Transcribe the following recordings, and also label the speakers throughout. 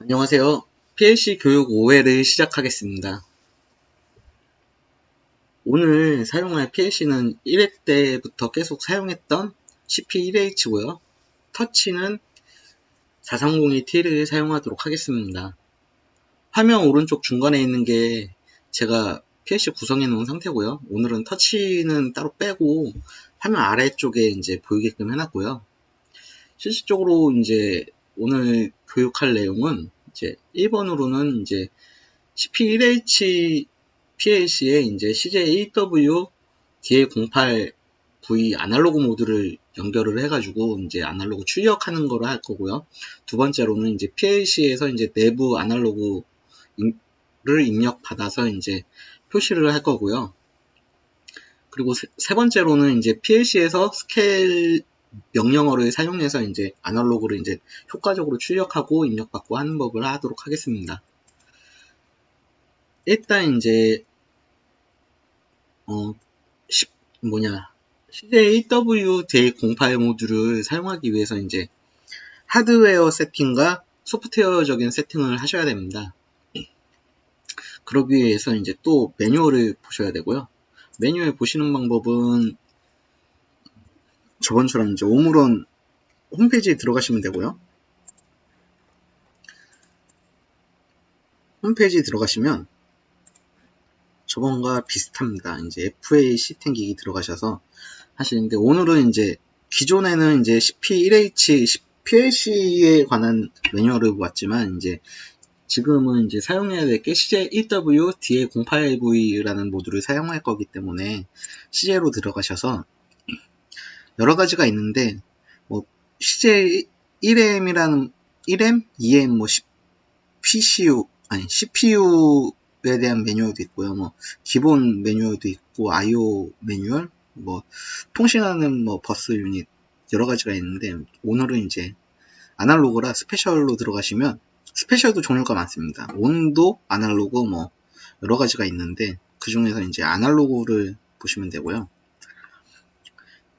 Speaker 1: 안녕하세요. PLC 교육 5회를 시작하겠습니다. 오늘 사용할 PLC는 1회 때부터 계속 사용했던 CP1H고요. 터치는 4302T를 사용하도록 하겠습니다. 화면 오른쪽 중간에 있는 게 제가 PLC 구성해 놓은 상태고요. 오늘은 터치는 따로 빼고 화면 아래쪽에 이제 보이게끔 해놨고요. 실질적으로 이제 오늘 교육할 내용은 이제 1번으로는 이제 CP1H PLC에 이제 CJ1W DA08V 아날로그 모드를 연결을 해가지고 이제 아날로그 출력하는 거를 할 거고요. 두 번째로는 이제 PLC에서 이제 내부 아날로그를 입력받아서 이제 표시를 할 거고요. 그리고 세 번째로는 이제 PLC에서 스케일 명령어를 사용해서 이제 아날로그를 이제 효과적으로 출력하고 입력받고 하는 법을 하도록 하겠습니다. 일단 이제 CJ1W j08 모듈을 사용하기 위해서 이제 하드웨어 세팅과 소프트웨어적인 세팅을 하셔야 됩니다. 그러기 위해서 이제 또 매뉴얼을 보셔야 되고요. 매뉴얼 보시는 방법은 저번처럼 이제 오므론 홈페이지에 들어가시면 되고요. 홈페이지에 들어가시면 저번과 비슷합니다. 이제 FA 시팅기기 들어가셔서 하시는데, 오늘은 이제 기존에는 이제 CP1H PLC에 관한 매뉴얼을 보았지만, 이제 지금은 이제 사용해야 될 게 CJ1W DA08V라는 모듈을 사용할 거기 때문에 CJ로 들어가셔서 여러 가지가 있는데, 뭐 CJ1M이라는 1M, 2M, 뭐 CPU에 대한 매뉴얼도 있고요. 뭐 기본 매뉴얼도 있고 IO 매뉴얼, 뭐 통신하는 뭐 버스 유닛 여러 가지가 있는데, 오늘은 이제 아날로그라 스페셜로 들어가시면 스페셜도 종류가 많습니다. 온도 아날로그 뭐 여러 가지가 있는데, 그 중에서 이제 아날로그를 보시면 되고요.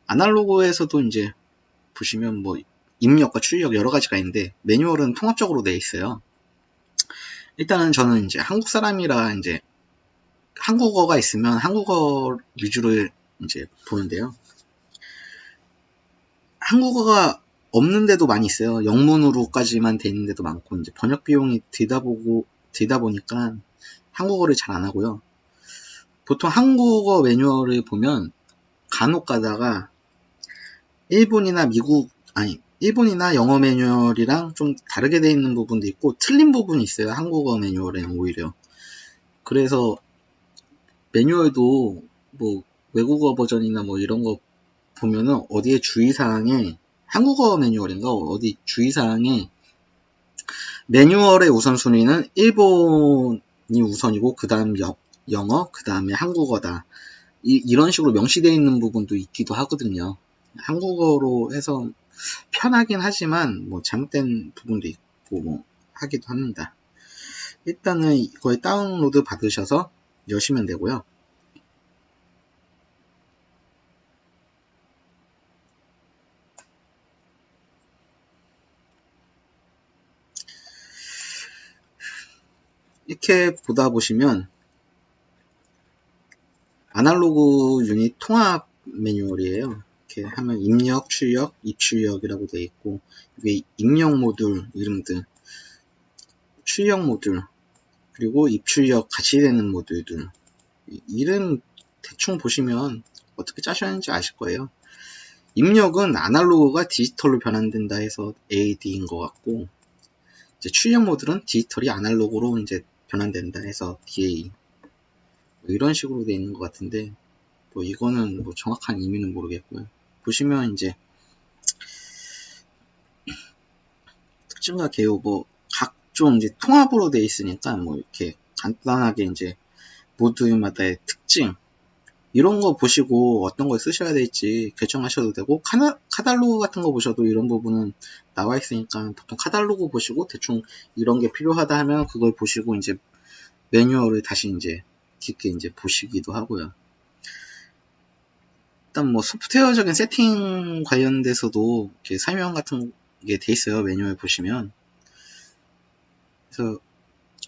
Speaker 1: 아날로그에서도 이제 보시면 뭐 입력과 출력 여러 가지가 있는데, 매뉴얼은 통합적으로 되어 있어요. 일단은 저는 이제 한국 사람이라 이제 한국어가 있으면 한국어 위주로 이제 보는데요. 한국어가 없는 데도 많이 있어요. 영문으로까지만 돼 있는 데도 많고, 이제 번역 비용이 들다 보니까 한국어를 잘 안 하고요. 보통 한국어 매뉴얼을 보면 간혹 가다가 일본이나 영어 매뉴얼이랑 좀 다르게 돼 있는 부분도 있고, 틀린 부분이 있어요. 한국어 매뉴얼에는 오히려. 그래서 매뉴얼도 뭐 외국어 버전이나 뭐 이런 거 보면은 어디에 주의사항에, 한국어 매뉴얼인가 어디 주의사항에 매뉴얼의 우선순위는 일본이 우선이고 그 다음 영어, 그 다음에 한국어다, 이런 식으로 명시되어 있는 부분도 있기도 하거든요. 한국어로 해서 편하긴 하지만 뭐 잘못된 부분도 있고 뭐 하기도 합니다. 일단은 이거에 다운로드 받으셔서 여시면 되고요. 이렇게 보다 보시면 아날로그 유닛 통합 매뉴얼이에요. 이렇게 하면 입력, 출력, 입출력이라고 되어 있고, 이게 입력 모듈 이름들, 출력 모듈, 그리고 입출력 같이 되는 모듈들, 이름 대충 보시면 어떻게 짜셔야 하는지 아실 거예요. 입력은 아날로그가 디지털로 변환된다 해서 AD인 것 같고, 이제 출력 모듈은 디지털이 아날로그로 이제 변환된다 해서 DA, 뭐 이런 식으로 되어 있는 것 같은데, 뭐 이거는 뭐 정확한 의미는 모르겠고요. 보시면 이제 특징과 개요 뭐 각종 이제 통합으로 되어 있으니까 뭐 이렇게 간단하게 이제 모듈마다의 특징 이런 거 보시고 어떤 걸 쓰셔야 될지 결정하셔도 되고, 카탈로그 같은 거 보셔도 이런 부분은 나와 있으니까 보통 카탈로그 보시고 대충 이런 게 필요하다 하면 그걸 보시고 이제 매뉴얼을 다시 이제 깊게 이제 보시기도 하고요. 일단 뭐 소프트웨어적인 세팅 관련돼서도 이렇게 설명 같은 게 돼 있어요. 매뉴얼 보시면 그래서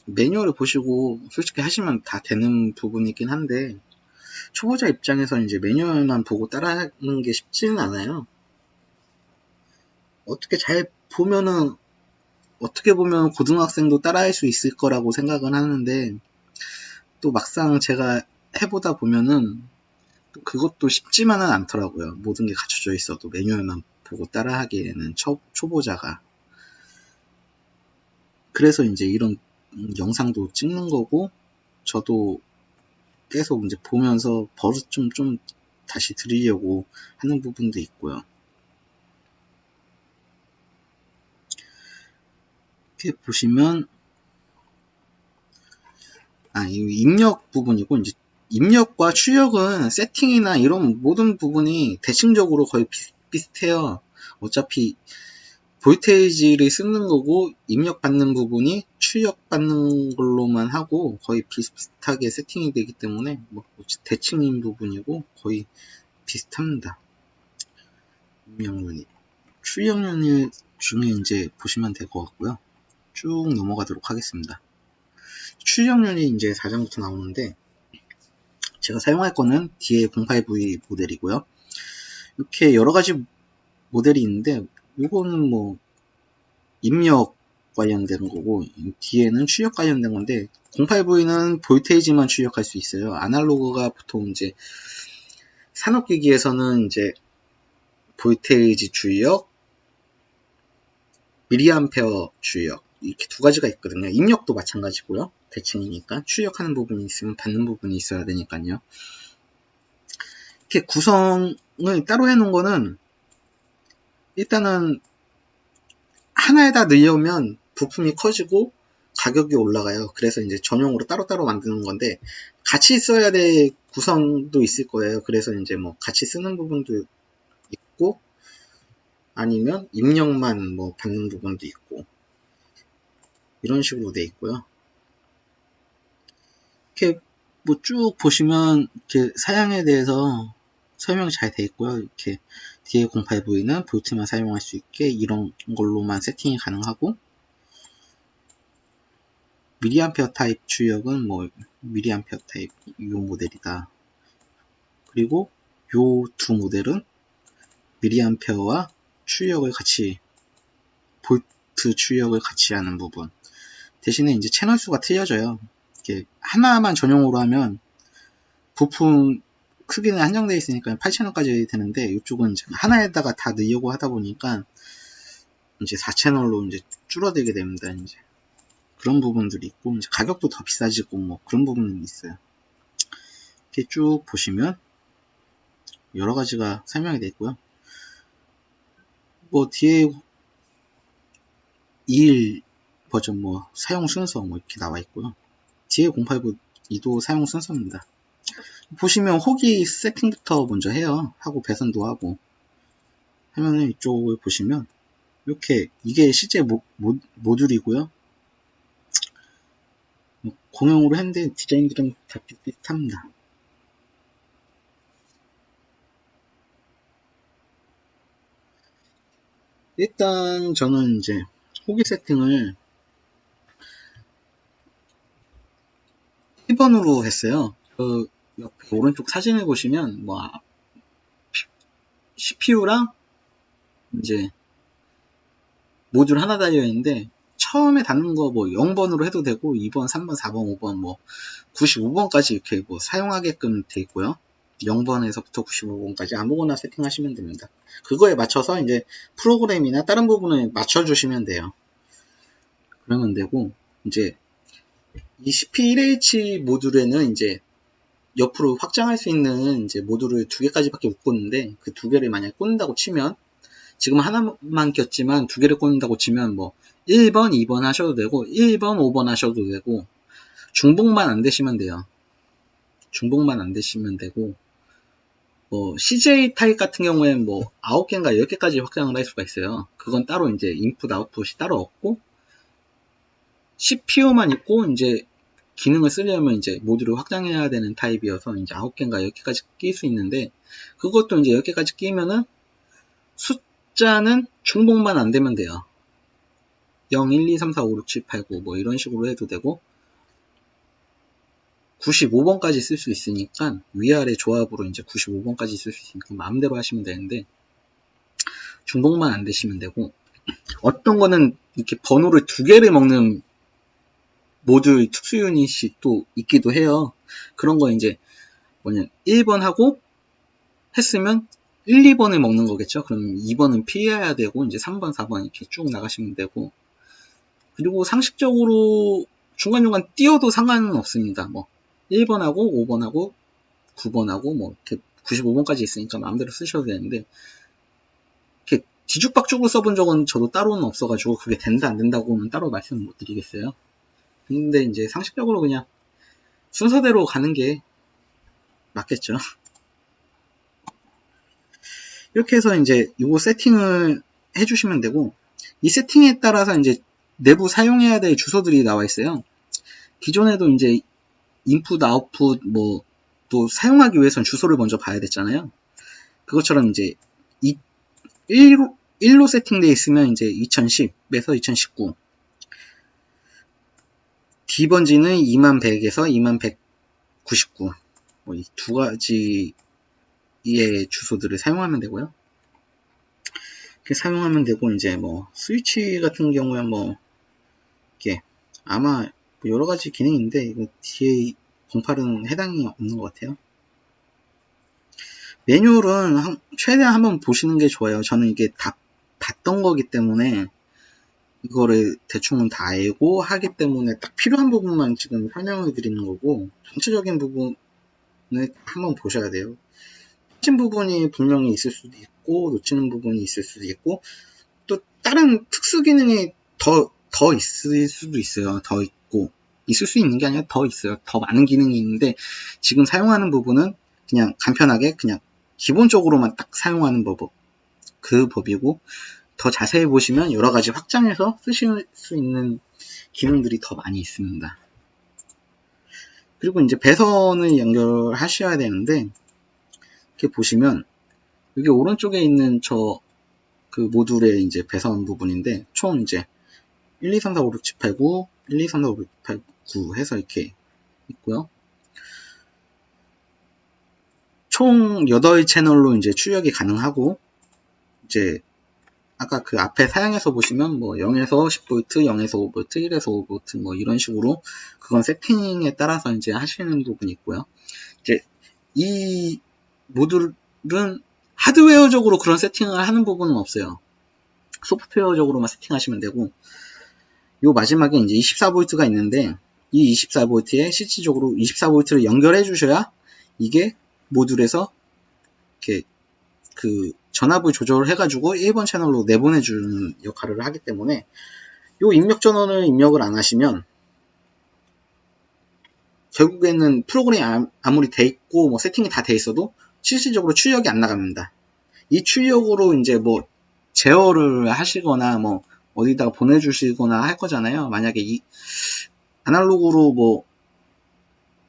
Speaker 1: 매뉴얼을 보시고 솔직히 하시면 다 되는 부분이긴 한데, 초보자 입장에서 이제 매뉴얼만 보고 따라하는 게 쉽지는 않아요. 어떻게 보면 고등학생도 따라할 수 있을 거라고 생각은 하는데, 또 막상 제가 해보다 보면은 그것도 쉽지만은 않더라고요. 모든 게 갖춰져 있어도 매뉴얼만 보고 따라하기에는 초보자가. 그래서 이제 이런 영상도 찍는 거고, 저도 계속 이제 보면서 버릇 좀 다시 들이려고 하는 부분도 있고요. 이렇게 보시면, 이 입력 부분이고, 이제 입력과 출력은 세팅이나 이런 모든 부분이 대칭적으로 거의 비슷해요. 어차피 볼테이지를 쓰는 거고 입력받는 부분이 출력받는 걸로만 하고 거의 비슷하게 세팅이 되기 때문에 뭐 대칭인 부분이고 거의 비슷합니다. 입력 유닛, 출력 유닛 중에 이제 보시면 될 것 같고요. 쭉 넘어가도록 하겠습니다. 출력 유닛 이제 4장부터 나오는데, 제가 사용할 거는 DA08V 모델이고요. 이렇게 여러 가지 모델이 있는데, 요거는 뭐 입력 관련된 거고, 뒤에는 출력 관련된 건데, 08V는 볼테이지만 출력할 수 있어요. 아날로그가 보통 이제 산업기기에서는 이제 볼테이지 출력, 미리암페어 출력, 이렇게 두 가지가 있거든요. 입력도 마찬가지고요. 대칭이니까 출력하는 부분이 있으면 받는 부분이 있어야 되니까요. 이렇게 구성을 따로 해놓은 거는, 일단은 하나에다 넣으려면 부품이 커지고 가격이 올라가요. 그래서 이제 전용으로 따로따로 만드는 건데, 같이 써야 될 구성도 있을 거예요. 그래서 이제 뭐 같이 쓰는 부분도 있고, 아니면 입력만 뭐 받는 부분도 있고, 이런 식으로 돼 있고요. 이렇게 뭐 쭉 보시면 이렇게 사양에 대해서 설명이 잘 돼 있고요. 이렇게 DA08V는 볼트만 사용할 수 있게 이런 걸로만 세팅이 가능하고, 미리암페어 타입 출력은 뭐 미리암페어 타입 이 모델이다. 그리고 요 두 모델은 미리암페어와 출력을 같이, 볼트 출력을 같이 하는 부분. 대신에 이제 채널 수가 틀려져요. 이렇게 하나만 전용으로 하면 부품 크기는 한정되어 있으니까 8채널까지 되는데, 이쪽은 이제 하나에다가 다 넣으려고 하다 보니까 이제 4채널로 이제 줄어들게 됩니다. 이제 그런 부분들이 있고, 이제 가격도 더 비싸지고 뭐 그런 부분이 있어요. 이렇게 쭉 보시면 여러 가지가 설명이 되어 있고요. 뭐 뒤에 21 버전 뭐 사용 순서 뭐 이렇게 나와 있고요. 뒤에 08V2도 사용 순서입니다. 보시면 호기 세팅부터 먼저 해요. 하고 배선도 하고 하면은, 이쪽을 보시면 이렇게 이게 실제 모듈이고요. 공용으로 했는데 디자인들은 다 비슷합니다. 일단 저는 이제 호기 세팅을 1번으로 했어요. 그 옆에 오른쪽 사진을 보시면 뭐 CPU랑 이제 모듈 하나 달려 있는데, 처음에 닫는 거 뭐 0번으로 해도 되고 2번, 3번, 4번, 5번 뭐 95번까지 이렇게 뭐 사용하게끔 돼 있고요. 0번에서부터 95번까지 아무거나 세팅하시면 됩니다. 그거에 맞춰서 이제 프로그램이나 다른 부분을 맞춰주시면 돼요. 그러면 되고, 이제 이 CP1H 모듈에는 이제 옆으로 확장할 수 있는 이제 모듈을 2개까지밖에 못 꽂는데, 그 2개를 만약에 꽂는다고 치면, 지금 하나만 꼈지만 2개를 꽂는다고 치면 뭐 1번, 2번 하셔도 되고 1번, 5번 하셔도 되고, 중복만 안 되시면 돼요. 중복만 안 되시면 되고, 뭐 CJ 타입 같은 경우에는 뭐 9개인가 10개까지 확장을 할 수가 있어요. 그건 따로 이제 인풋 아웃풋이 따로 없고, CPU만 있고 이제 기능을 쓰려면 이제 모듈을 확장해야 되는 타입이어서 이제 9개인가 10개까지 끼울 수 있는데, 그것도 이제 10개까지 끼면은 숫자는 중복만 안 되면 돼요. 0, 1, 2, 3, 4, 5, 6, 7, 8, 9 뭐 이런 식으로 해도 되고 95번까지 쓸 수 있으니까 위아래 조합으로 이제 95번까지 쓸 수 있으니까 마음대로 하시면 되는데 중복만 안 되시면 되고 어떤 거는 이렇게 번호를 두 개를 먹는 모듈 특수 유닛이 또 있기도 해요. 그런 거 이제 뭐냐 1번 하고 했으면 1, 2번을 먹는 거겠죠. 그럼 2번은 피해야 되고 이제 3번, 4번 이렇게 쭉 나가시면 되고 그리고 상식적으로 중간중간 띄어도 상관은 없습니다. 뭐 1번하고 5번하고 9번하고 뭐 이렇게 95번까지 있으니까 마음대로 쓰셔도 되는데 이렇게 뒤죽박죽으로 써본 적은 저도 따로는 없어가지고 그게 된다 안 된다고는 따로 말씀 못 드리겠어요. 근데 이제 상식적으로 그냥 순서대로 가는 게 맞겠죠. 이렇게 해서 이제 이거 세팅을 해주시면 되고 이 세팅에 따라서 이제 내부 사용해야 될 주소들이 나와 있어요. 기존에도 이제 인풋, 아웃풋 뭐 또 사용하기 위해서는 주소를 먼저 봐야 됐잖아요. 그것처럼 이제 1로 세팅되어 있으면 이제 2010에서 2019 D번지는 2100에서 2199 뭐 이 두 가지의 주소들을 사용하면 되고요. 이렇게 사용하면 되고 이제 뭐 스위치 같은 경우에 뭐 이렇게 아마 여러 가지 기능인데 이거 뒤에 08은 해당이 없는 것 같아요. 매뉴얼은 최대한 한번 보시는 게 좋아요. 저는 이게 다 봤던 거기 때문에 이거를 대충은 다 알고 하기 때문에 딱 필요한 부분만 지금 설명을 드리는 거고 전체적인 부분을 한번 보셔야 돼요. 놓친 부분이 분명히 있을 수도 있고 놓치는 부분이 있을 수도 있고 또 다른 특수 기능이 더 있을 수도 있어요. 더 있고 있을 수 있는 게 아니라 더 있어요. 더 많은 기능이 있는데 지금 사용하는 부분은 그냥 간편하게 그냥 기본적으로만 딱 사용하는 그 법이고 더 자세히 보시면 여러 가지 확장해서 쓰실 수 있는 기능들이 더 많이 있습니다. 그리고 이제 배선을 연결하셔야 되는데 이렇게 보시면 여기 오른쪽에 있는 그 모듈의 이제 배선 부분인데 총 이제 1, 2, 3, 4, 5, 6, 7, 8, 9 1, 2, 3, 4, 5, 6, 7, 8, 9 해서 이렇게 있고요. 총 8채널로 이제 출력이 가능하고 이제 아까 그 앞에 사양에서 보시면 뭐 0에서 10V, 0에서 5V, 1에서 5V 뭐 이런 식으로 그건 세팅에 따라서 이제 하시는 부분이 있고요. 이제 이 모듈은 하드웨어적으로 그런 세팅을 하는 부분은 없어요. 소프트웨어적으로만 세팅하시면 되고 요 마지막에 이제 24V가 있는데 이 24V에 실질적으로 24V를 연결해 주셔야 이게 모듈에서 이렇게 그 전압을 조절을 해가지고 1번 채널로 내보내주는 역할을 하기 때문에 요 입력 전원을 입력을 안 하시면 결국에는 프로그램이 아무리 돼 있고 뭐 세팅이 다 돼 있어도 실질적으로 출력이 안 나갑니다. 이 출력으로 이제 뭐 제어를 하시거나 뭐 어디다가 보내주시거나 할 거잖아요. 만약에 이 아날로그로 뭐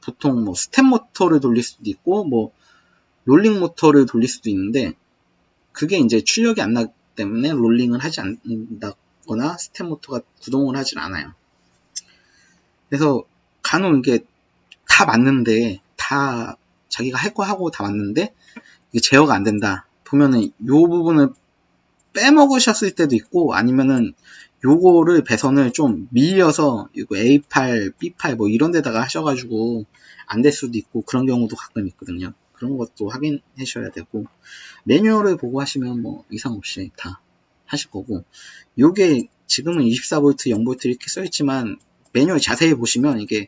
Speaker 1: 보통 뭐 스텝 모터를 돌릴 수도 있고 뭐 롤링 모터를 돌릴 수도 있는데 그게 이제 출력이 안 나기 때문에 롤링을 하지 않는다거나 스텝 모터가 구동을 하질 않아요. 그래서 간혹 이게 다 맞는데 다 자기가 할 거 하고 다 맞는데 이게 제어가 안 된다. 보면은 요 부분을 빼먹으셨을 때도 있고 아니면은 요거를 배선을 좀 밀려서 이거 A8, B8 뭐 이런 데다가 하셔가지고 안 될 수도 있고 그런 경우도 가끔 있거든요. 그런 것도 확인하셔야 되고 매뉴얼을 보고 하시면 뭐 이상 없이 다 하실 거고 요게 지금은 24V, 0V 이렇게 써있지만 매뉴얼 자세히 보시면 이게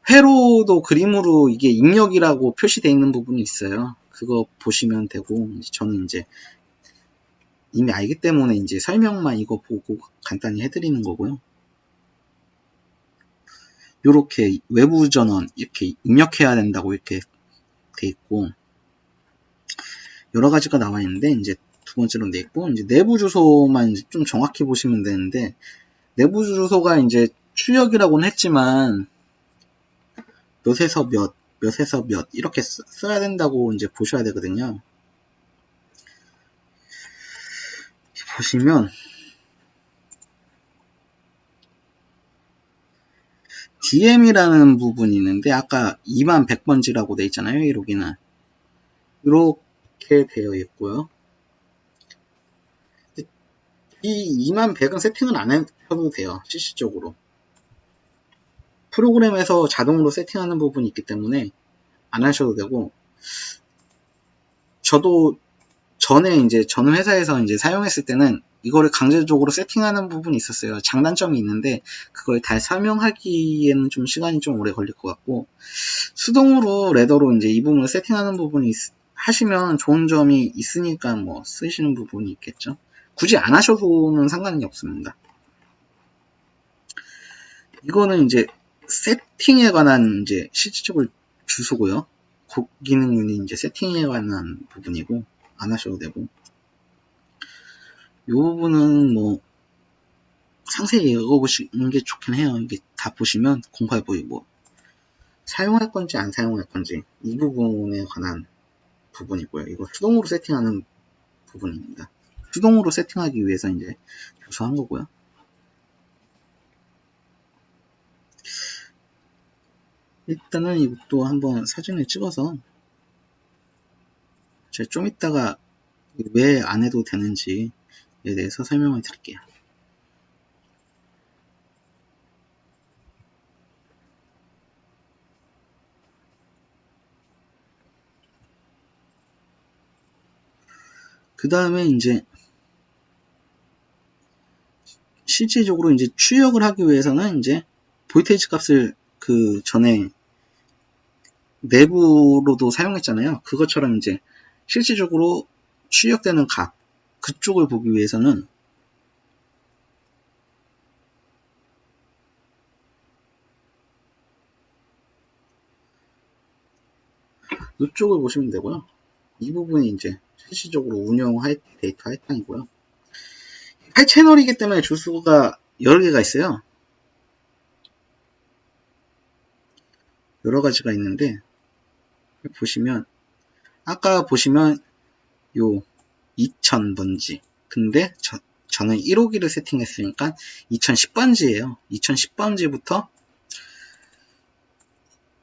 Speaker 1: 회로도 그림으로 이게 입력이라고 표시되어 있는 부분이 있어요. 그거 보시면 되고 저는 이제 이미 알기 때문에 이제 설명만 이거 보고 간단히 해드리는 거고요. 요렇게 외부 전원 이렇게 입력해야 된다고 이렇게 돼 있고 여러 가지가 나와 있는데 이제 두 번째로 돼 있고 이제 내부 주소만 이제 좀 정확히 보시면 되는데 내부 주소가 이제 출력이라고는 했지만 몇에서 몇 이렇게 써야 된다고 이제 보셔야 되거든요. 보시면 DM이라는 부분이 있는데 아까 2100번지라고 되어 있잖아요. 1호기는 이렇게 되어 있고요. 이 2100은 세팅을 안 해도 돼요. 실질적으로 프로그램에서 자동으로 세팅하는 부분이 있기 때문에 안 하셔도 되고, 저도 전에 이제 전 회사에서 이제 사용했을 때는 이거를 강제적으로 세팅하는 부분이 있었어요. 장단점이 있는데 그걸 다 설명하기에는 좀 시간이 좀 오래 걸릴 것 같고, 수동으로 레더로 이제 이 부분을 세팅하는 부분이 하시면 좋은 점이 있으니까 뭐 쓰시는 부분이 있겠죠. 굳이 안 하셔도는 상관이 없습니다. 이거는 이제 세팅에 관한 이제 실질적으로 주소고요. 기능문이 이제 세팅에 관한 부분이고 안 하셔도 되고, 이 부분은 뭐 상세히 읽어보시는 게 좋긴 해요. 이게 다 보시면 공부해 뭐 사용할 건지 안 사용할 건지 이 부분에 관한 부분이고요. 이거 수동으로 세팅하는 부분입니다. 수동으로 세팅하기 위해서 이제 주소한 거고요. 일단은 이것도 한번 사진을 찍어서 제가 좀 이따가 왜 안 해도 되는지에 대해서 설명을 드릴게요. 그 다음에 이제 실질적으로 이제 출력을 하기 위해서는 이제 볼테이지 값을 그 전에 내부로도 사용했잖아요. 그것처럼 이제 실질적으로 출력되는 값, 그쪽을 보기 위해서는 이쪽을 보시면 되고요. 이 부분이 이제 실질적으로 운영할 데이터 할당이고요. 8채널이기 때문에 주소가 여러 개가 있어요. 여러 가지가 있는데 보시면 아까 보시면 요 2000번지, 근데 저는 1호기를 세팅했으니까 2010번지예요. 2010번지부터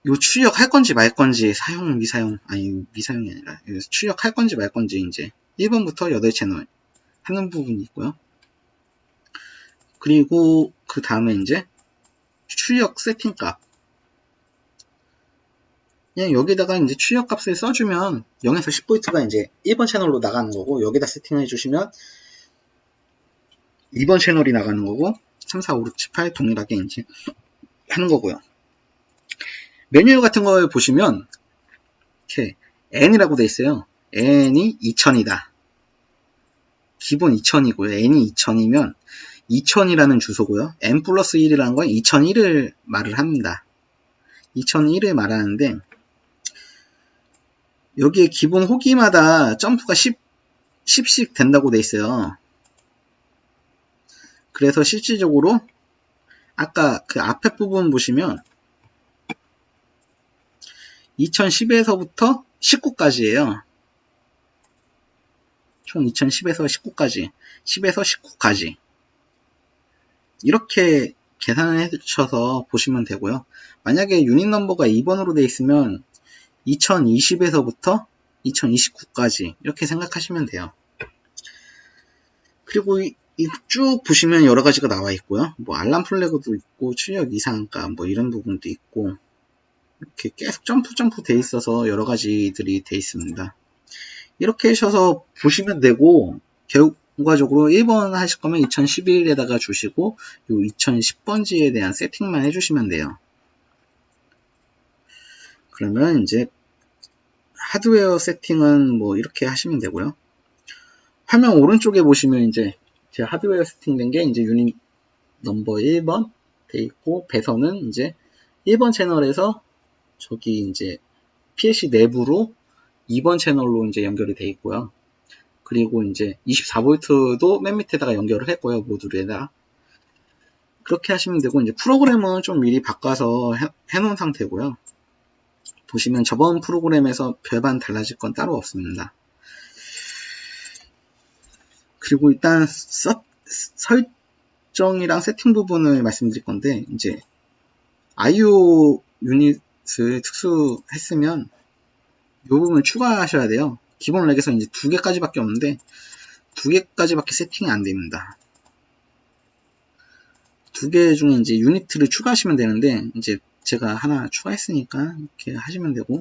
Speaker 1: 요 출력할 건지 말 건지 사용 미사용, 아니 미사용이 아니라 출력할 건지 말 건지 이제 1번부터 8채널 하는 부분이 있고요. 그리고 그 다음에 이제 출력 세팅 값, 그냥 여기다가 이제 출력 값을 써주면 0에서 10V가 이제 1번 채널로 나가는 거고, 여기다 세팅해 주시면 2번 채널이 나가는 거고, 3, 4, 5, 6, 7, 8 동일하게 이제 하는 거고요. 매뉴얼 같은 걸 보시면 이렇게 N이라고 돼 있어요. N이 2000이다. 기본 2000이고요. N이 2000이면 2000이라는 주소고요. N 플러스 1이라는 건 2001을 말을 합니다. 2001을 말하는데, 여기에 기본 호기마다 점프가 10씩 된다고 돼 있어요. 그래서 실질적으로 아까 그 앞에 부분 보시면 2010에서부터 19까지예요. 총 2010에서 19까지, 10에서 19까지 이렇게 계산을 해주셔서 보시면 되고요. 만약에 유닛 넘버가 2번으로 되어 있으면 2020에서부터 2029까지 이렇게 생각하시면 돼요. 그리고 쭉 보시면 여러 가지가 나와 있고요. 뭐 알람 플래그도 있고 출력 이상값 뭐 이런 부분도 있고, 이렇게 계속 점프 돼 있어서 여러 가지들이 돼 있습니다. 이렇게 하셔서 보시면 되고, 결과적으로 1번 하실 거면 2011에다가 주시고 요 2010번지에 대한 세팅만 해주시면 돼요. 그러면 이제 하드웨어 세팅은 뭐 이렇게 하시면 되고요. 화면 오른쪽에 보시면 이제 제 하드웨어 세팅된 게 이제 유닛 넘버 1번 돼 있고, 배선은 이제 1번 채널에서 저기 이제 PLC 내부로 2번 채널로 이제 연결이 돼 있고요. 그리고 이제 24V도 맨 밑에다가 연결을 했고요. 모듈에다. 그렇게 하시면 되고, 이제 프로그램은 좀 미리 바꿔서 해놓은 상태고요. 보시면 저번 프로그램에서 별반 달라질 건 따로 없습니다. 그리고 일단 설정이랑 세팅 부분을 말씀드릴 건데, 이제 IO 유닛을 특수했으면 이 부분을 추가하셔야 돼요. 기본 렉에서 이제 2개까지밖에 없는데 2개까지밖에 세팅이 안 됩니다. 2개 중에 이제 유니트를 추가하시면 되는데 이제 제가 하나 추가했으니까 이렇게 하시면 되고,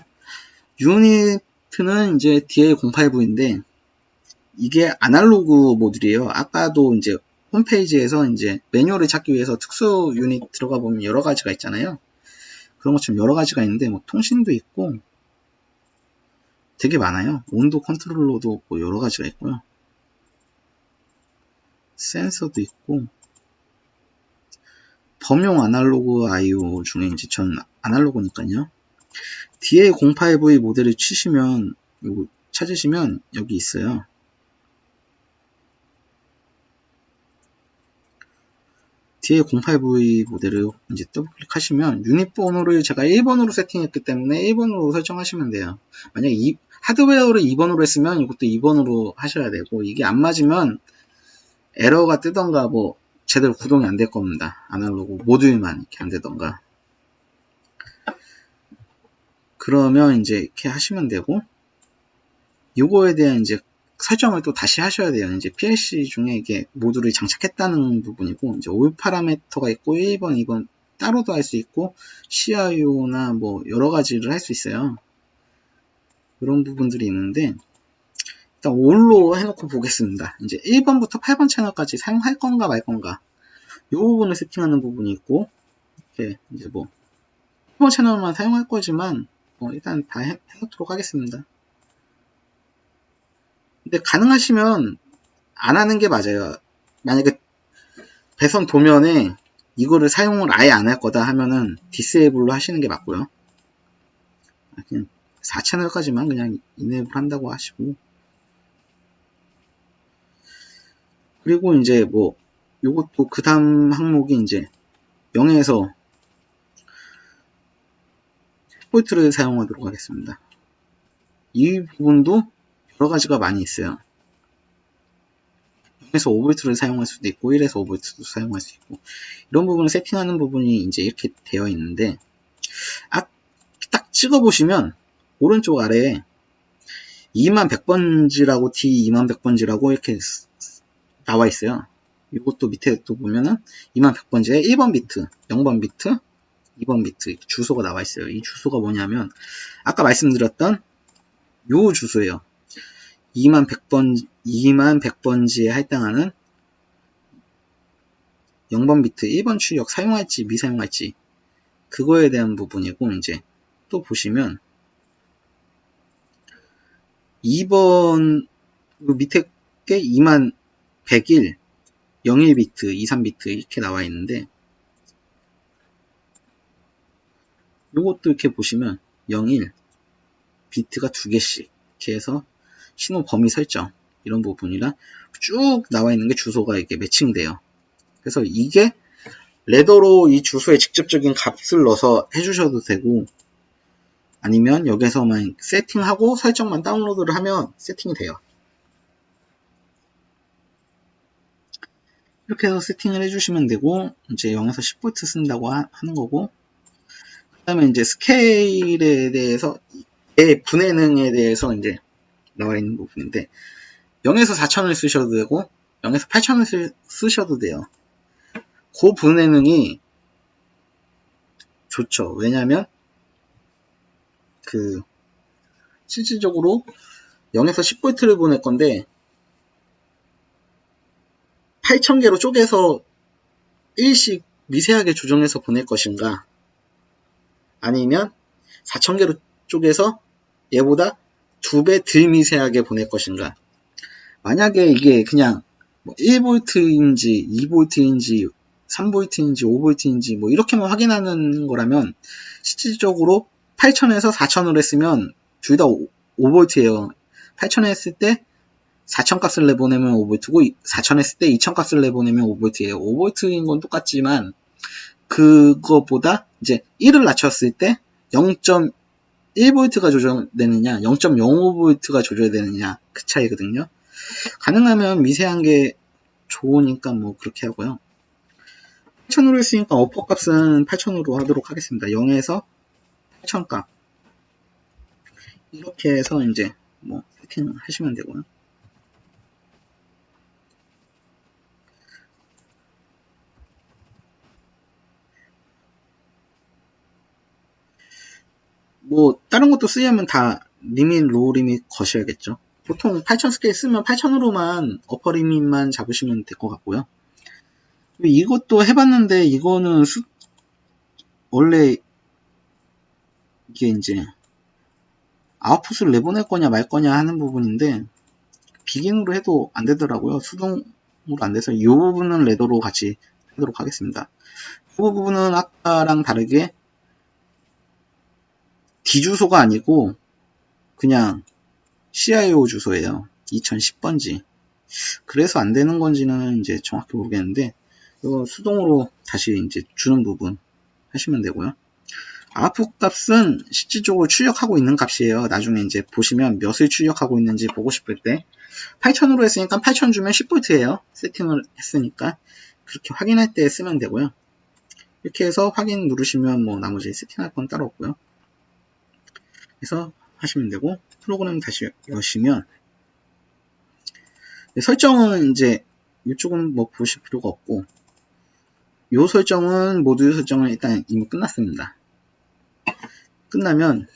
Speaker 1: 유니트는 이제 DA08V인데 이게 아날로그 모듈이에요. 아까도 이제 홈페이지에서 이제 매뉴얼을 찾기 위해서 특수 유닛 들어가 보면 여러 가지가 있잖아요. 그런 것처럼 여러 가지가 있는데 뭐 통신도 있고 되게 많아요. 온도 컨트롤러도 뭐 여러 가지가 있고요. 센서도 있고, 범용 아날로그 IO 중에 이제 전 아날로그니까요. DA08V 모델을 치시면, 요거 찾으시면 여기 있어요. DA08V 모델을 이제 더블 클릭하시면 유닛 번호를 제가 1번으로 세팅했기 때문에 1번으로 설정하시면 돼요. 만약에 하드웨어를 2번으로 했으면 이것도 2번으로 하셔야 되고, 이게 안 맞으면 에러가 뜨던가 뭐 제대로 구동이 안 될 겁니다. 아날로그 모듈만 이렇게 안 되던가. 그러면 이제 이렇게 하시면 되고, 요거에 대한 이제 설정을 또 다시 하셔야 돼요. 이제 PLC 중에 이게 모듈을 장착했다는 부분이고, 이제 올 파라미터가 있고 1번, 2번 따로도 할 수 있고 CIO나 뭐 여러 가지를 할 수 있어요. 그런 부분들이 있는데 일단 올로 해놓고 보겠습니다. 이제 1번부터 8번 채널까지 사용할 건가 말 건가, 이 부분을 세팅하는 부분이 있고, 이렇게 이제 뭐 1번 채널만 사용할 거지만 일단 다 해놓도록 하겠습니다. 근데 가능하시면 안 하는 게 맞아요. 만약에 배선 도면에 이거를 사용을 아예 안 할 거다 하면은 디세이블로 하시는 게 맞고요. 그냥 4채널까지만 그냥 이네이블 한다고 하시고, 그리고 이제 뭐 요것도 그 다음 항목이 이제 0에서 10V를 사용하도록 하겠습니다. 이 부분도 여러 가지가 많이 있어요. 0에서 5V를 사용할 수도 있고 1에서 5V도 사용할 수 있고, 이런 부분을 세팅하는 부분이 이제 이렇게 되어 있는데, 딱 찍어보시면 오른쪽 아래에 2100번지라고 D2100번지라고 이렇게 나와 있어요. 이것도 밑에 또 보면은 2100번지에 1번 비트, 0번 비트, 2번 비트 주소가 나와 있어요. 이 주소가 뭐냐면 아까 말씀드렸던 요 주소예요. 2100번지에 할당하는 0번 비트 1번 출력 사용할지 미사용할지 그거에 대한 부분이고, 이제 또 보시면 2번 밑에 게 20101 01비트 23비트 이렇게 나와 있는데, 요것도 이렇게 보시면 01 비트가 2개씩 이렇게 해서 신호 범위 설정 이런 부분이랑 쭉 나와 있는 게 주소가 이렇게 매칭돼요. 그래서 이게 레더로 이 주소에 직접적인 값을 넣어서 해주셔도 되고, 아니면 여기서만 세팅하고 설정만 다운로드를 하면 세팅이 돼요. 이렇게 해서 세팅을 해주시면 되고, 이제 0에서 10V 쓴다고 하는 거고, 그 다음에 이제 스케일에 대해서, 분해능에 대해서 이제 나와 있는 부분인데, 0에서 4000을 쓰셔도 되고, 0에서 8000을 쓰셔도 돼요. 그 분해능이 좋죠. 왜냐면, 실질적으로 0에서 10V를 보낼 건데, 8000개로 쪼개서 1씩 미세하게 조정해서 보낼 것인가, 아니면 4000개로 쪼개서 얘보다 2배 덜 미세하게 보낼 것인가. 만약에 이게 그냥 1V인지 2V인지 3V인지 5V인지 뭐 이렇게만 확인하는 거라면, 실질적으로 8000에서 4000으로 했으면 둘 다 5V예요. 8000에 했을 때 4000 값을 내보내면 5V고 4000 했을 때 2000 값을 내보내면 5V예요. 5V인 건 똑같지만 그거보다 이제 1을 낮췄을 때 0.1V가 조절되느냐 0.05V가 조절되느냐 그 차이거든요. 가능하면 미세한 게 좋으니까 뭐 그렇게 하고요. 8000으로 했으니까 어퍼 값은 8000으로 하도록 하겠습니다. 0에서 8000값. 이렇게 해서 이제 뭐 세팅 하시면 되고요. 뭐 다른 것도 쓰려면 다 리밋, 로우 리밋 거셔야겠죠. 보통 8000 스케일 쓰면 8000으로만 어퍼 리밋만 잡으시면 될 것 같고요. 이것도 해봤는데 이거는 원래 이게 이제 아웃풋을 내보낼 거냐 말 거냐 하는 부분인데 비긴으로 해도 안 되더라고요. 수동으로 안 돼서 이 부분은 레더로 같이 하도록 하겠습니다. 이 부분은 아까랑 다르게 D 주소가 아니고 그냥 CIO 주소예요. 2010번지. 그래서 안 되는 건지는 이제 정확히 모르겠는데 이거 수동으로 다시 이제 주는 부분 하시면 되고요. 아웃풋 값은 실질적으로 출력하고 있는 값이에요. 나중에 이제 보시면 몇을 출력하고 있는지 보고 싶을 때 8000으로 했으니까 8000 주면 10V예요. 세팅을 했으니까 그렇게 확인할 때 쓰면 되고요. 이렇게 해서 확인 누르시면 뭐 나머지 세팅할 건 따로 없고요. 그래서 하시면 되고 프로그램 다시 여시면 설정은 이제 이쪽은 뭐 보실 필요가 없고 요 설정은 모두 설정은 일단 이미 끝났습니다. 끝나면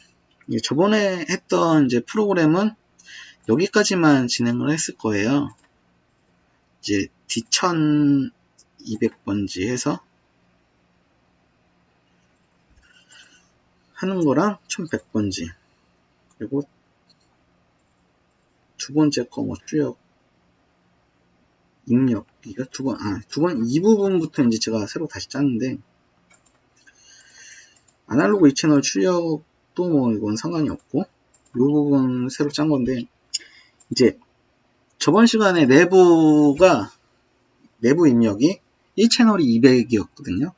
Speaker 1: 저번에 했던 이제 프로그램은 여기까지만 진행을 했을 거예요. 이제 D1200번지 해서 하는 거랑 1100번지 그리고 두 번째 거 뭐 출력 입력 이거 두 번 이 부분부터 이제 제가 새로 다시 짰는데 아날로그 2채널 출력도 뭐 이건 상관이 없고 이 부분 새로 짠 건데 이제 저번 시간에 내부 입력이 1채널이 200이었거든요.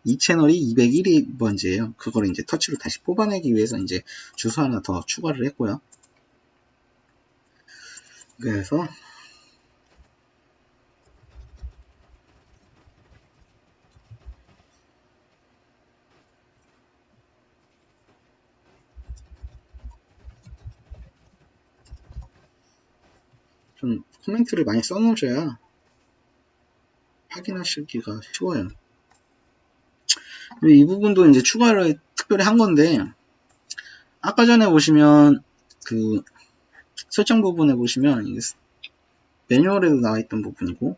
Speaker 1: 2채널이 201번지예요. 그걸 이제 터치로 다시 뽑아내기 위해서 이제 주소 하나 더 추가를 했고요. 그래서 좀 코멘트를 많이 써놓으셔야 확인하시기가 쉬워요. 이 부분도 이제 추가를 특별히 한 건데 아까 전에 보시면 그 설정 부분에 보시면 매뉴얼에도 나와 있던 부분이고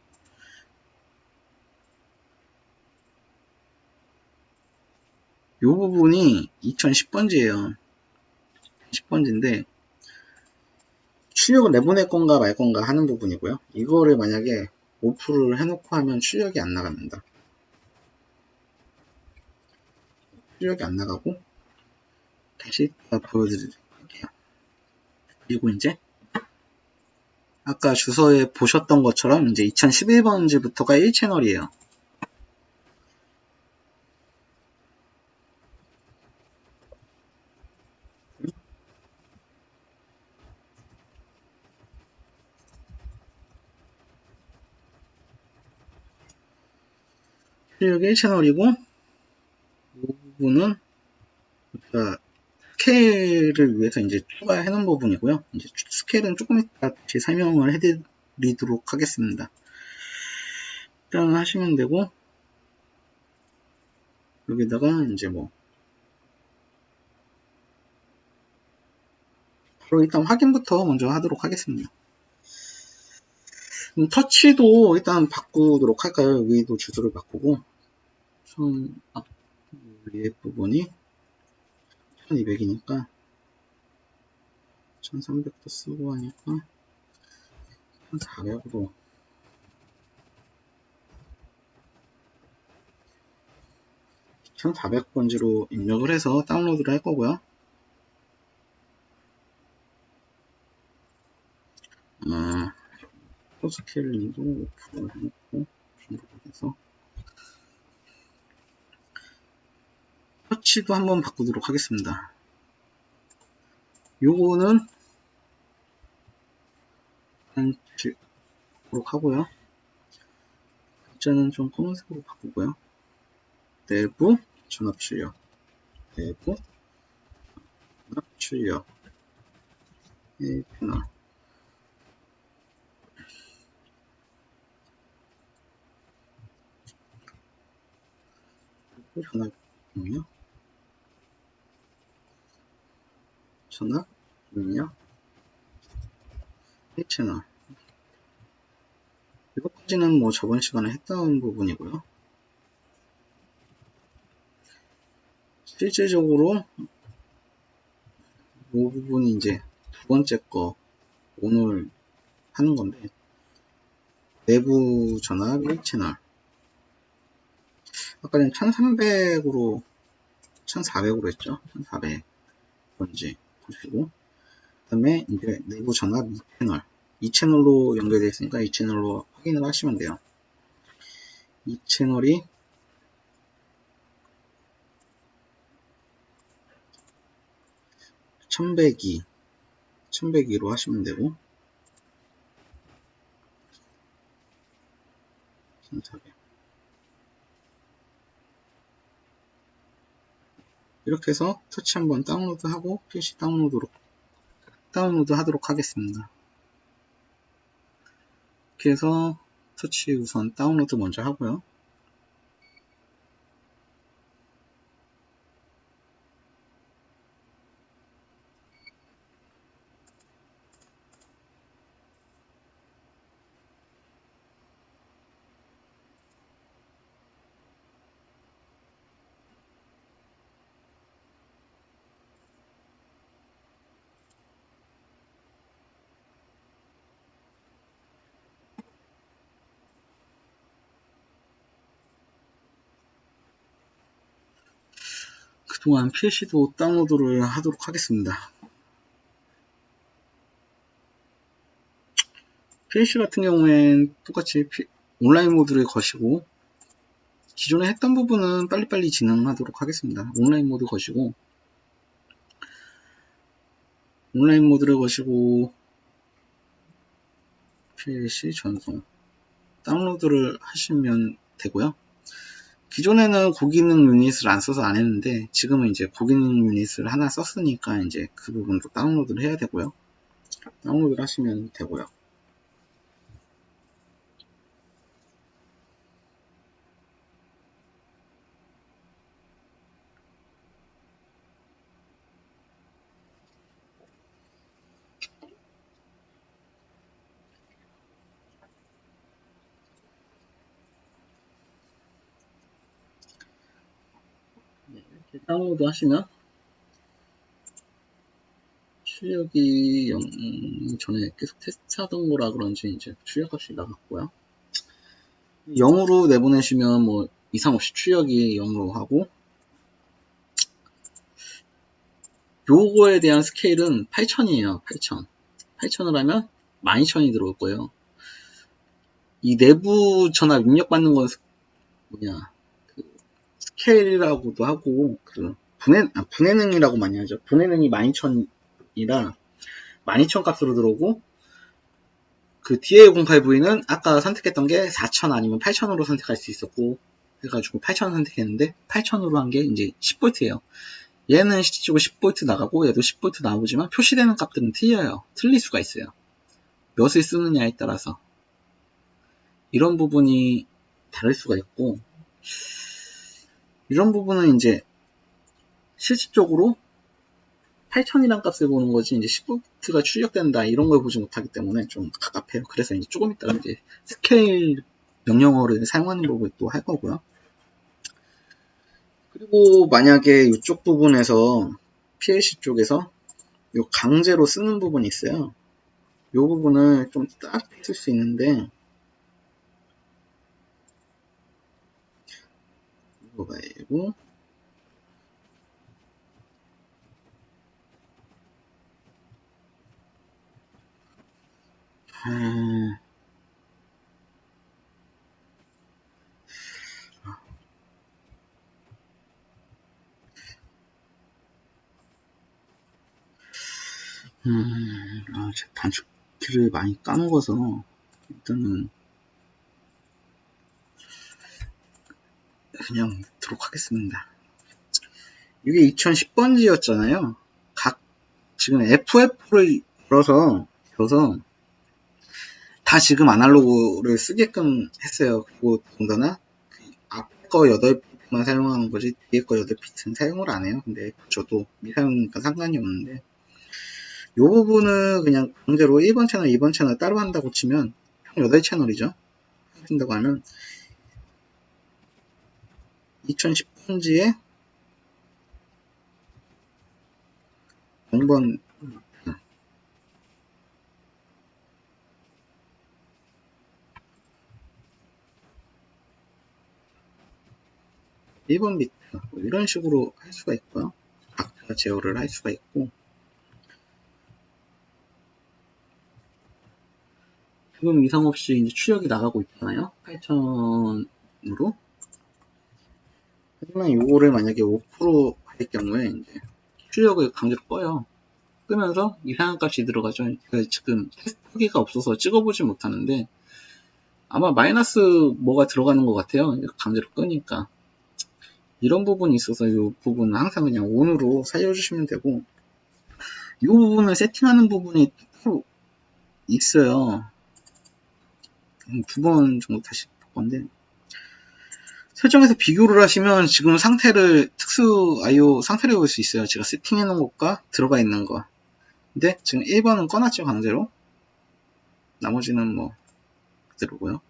Speaker 1: 이 부분이 2010번지예요. 10번지인데 출력을 내보낼 건가 말 건가 하는 부분이고요. 이거를 만약에 오프를 해놓고 하면 출력이 안 나갑니다. 출력이 안 나가고 다시 보여드릴게요. 그리고 이제 아까 주소에 보셨던 것처럼 이제 2011번지부터가 1채널이에요. 출력 1채널이고 이 부분은 스케일을 위해서 이제 추가해 놓은 부분이고요. 이제 스케일은 조금 이따 다시 설명을 해드리도록 하겠습니다. 일단 하시면 되고 여기다가 이제 뭐 바로 일단 확인부터 먼저 하도록 하겠습니다. 터치도 일단 바꾸도록 할까요? 여기도 주소를 바꾸고 위에 부분이 1200이니까 1300도 쓰고 하니까 1400으로 1400번지로 입력을 해서 다운로드를 할 거고요. 스케일링도 오프를 해놓고 중복해서 터치도 한번 바꾸도록 하겠습니다. 요거는 한치도록 하고요. 글자는 좀 검은색으로 바꾸고요. 내부 전압 출력, 내부 전압 출력, A 패널. 전압 입력, 전압 입력, A 채널. 이것까지는 뭐 저번 시간에 했던 부분이고요. 실질적으로 이 부분이 이제 두 번째 거 오늘 하는 건데, 내부 전압 1채널. 아까는 1300으로 1400으로 했죠. 1400 뭔지 보시고, 그 다음에 이제 내부 전압 2채널. 2채널로 연결되어 있으니까 2채널로 확인을 하시면 돼요. 2채널이 1102로 하시면 되고, 1400. 이렇게 해서 터치 한번 다운로드하고 PC 다운로드 하도록 하겠습니다. 이렇게 해서 터치 우선 다운로드 먼저 하고요. 그동안 PC도 다운로드를 하도록 하겠습니다. PC 같은 경우엔 똑같이 온라인 모드를 거시고, 기존에 했던 부분은 빨리빨리 진행하도록 하겠습니다. 온라인 모드를 거시고 PC 전송 다운로드를 하시면 되고요. 기존에는 고기능 유닛을 안 써서 안 했는데, 지금은 이제 고기능 유닛을 하나 썼으니까 이제 그 부분도 다운로드를 해야 되고요. 다운로드를 하시면 되고요. 이렇게 다운로드 하시면 출력이 전에 계속 테스트하던 거라 그런지 이제 출력값이 나갔고요. 0으로 내보내시면 뭐 이상 없이 출력이 0으로 하고, 요거에 대한 스케일은 8000이에요. 8000을 하면 12000이 들어올 거예요. 이 내부 전압 입력받는 건 스케일이라고도 하고, 분해능이라고 많이 하죠. 분해능이 12000이라 12000 값으로 들어오고, 그 DA08V는 아까 선택했던 게 4000 아니면 8000으로 선택할 수 있었고, 해가지고 8000 선택했는데 8000으로 한 게 이제 10V예요. 얘는 실질적으로 10V 나가고 얘도 10V 나오지만 표시되는 값들은 틀려요. 틀릴 수가 있어요. 몇을 쓰느냐에 따라서 이런 부분이 다를 수가 있고, 이런 부분은 이제 실질적으로 8000이란 값을 보는 거지 이제 10V가 출력된다 이런 걸 보지 못하기 때문에 좀 갑갑해요. 그래서 이제 조금 이따가 이제 스케일 명령어를 사용하는 법을 또 할 거고요. 그리고 만약에 이쪽 부분에서 PLC 쪽에서 요 강제로 쓰는 부분이 있어요. 요 부분을 좀 딱 쓸 수 있는데, 이거 말고 제가 단축키를 많이 까먹어서 일단은 그냥 넣도록 하겠습니다. 이게 2010번지였잖아요. 지금 FF를 열어서 다 지금 아날로그를 쓰게끔 했어요. 그리고 더군다나 앞에 거 8비트만 사용하는 거지 뒤에 거 8비트는 사용을 안 해요. 근데 저도 미사용이니까 상관이 없는데 이 부분을 그냥 강제로 1번 채널, 2번 채널 따로 한다고 치면 총 8채널이죠. 하신다고 하면 2010번지에 0번 1번 비트 뭐 이런 식으로 할 수가 있고요. 박자 제어를 할 수가 있고 지금 이상 없이 이제 출력이 나가고 있잖아요. 8000으로. 하지만 이거를 만약에 5%할 경우에 이제 출력을 강제로 꺼요. 끄면서 이상한 값이 들어가죠. 지금 테스트기가 없어서 찍어보지 못하는데 아마 마이너스 뭐가 들어가는 것 같아요. 강제로 끄니까. 이런 부분이 있어서 이 부분은 항상 그냥 ON으로 살려주시면 되고 이 부분을 세팅하는 부분이 또 있어요. 2번 정도 다시 볼 건데 설정에서 비교를 하시면 지금 상태를 특수 IO 상태를 볼 수 있어요. 제가 세팅해 놓은 것과 들어가 있는 거. 근데 지금 1번은 꺼놨죠, 강제로. 나머지는 뭐 그대로고요.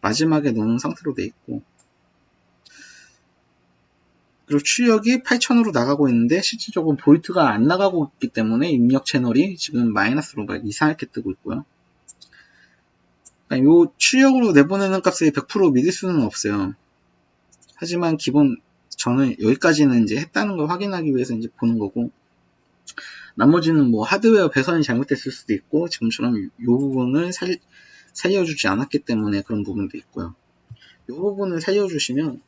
Speaker 1: 마지막에 놓은 상태로 돼 있고 그리고 출력이 8000으로 나가고 있는데 실질적으로 볼트가 안 나가고 있기 때문에 입력 채널이 지금 마이너스로 막 이상하게 뜨고 있고요. 그러니까 요 출력으로 내보내는 값을 100% 믿을 수는 없어요. 하지만 저는 여기까지는 이제 했다는 걸 확인하기 위해서 이제 보는 거고 나머지는 뭐 하드웨어 배선이 잘못됐을 수도 있고 지금처럼 이 부분을 살려주지 않았기 때문에 그런 부분도 있고요. 이 부분을 살려주시면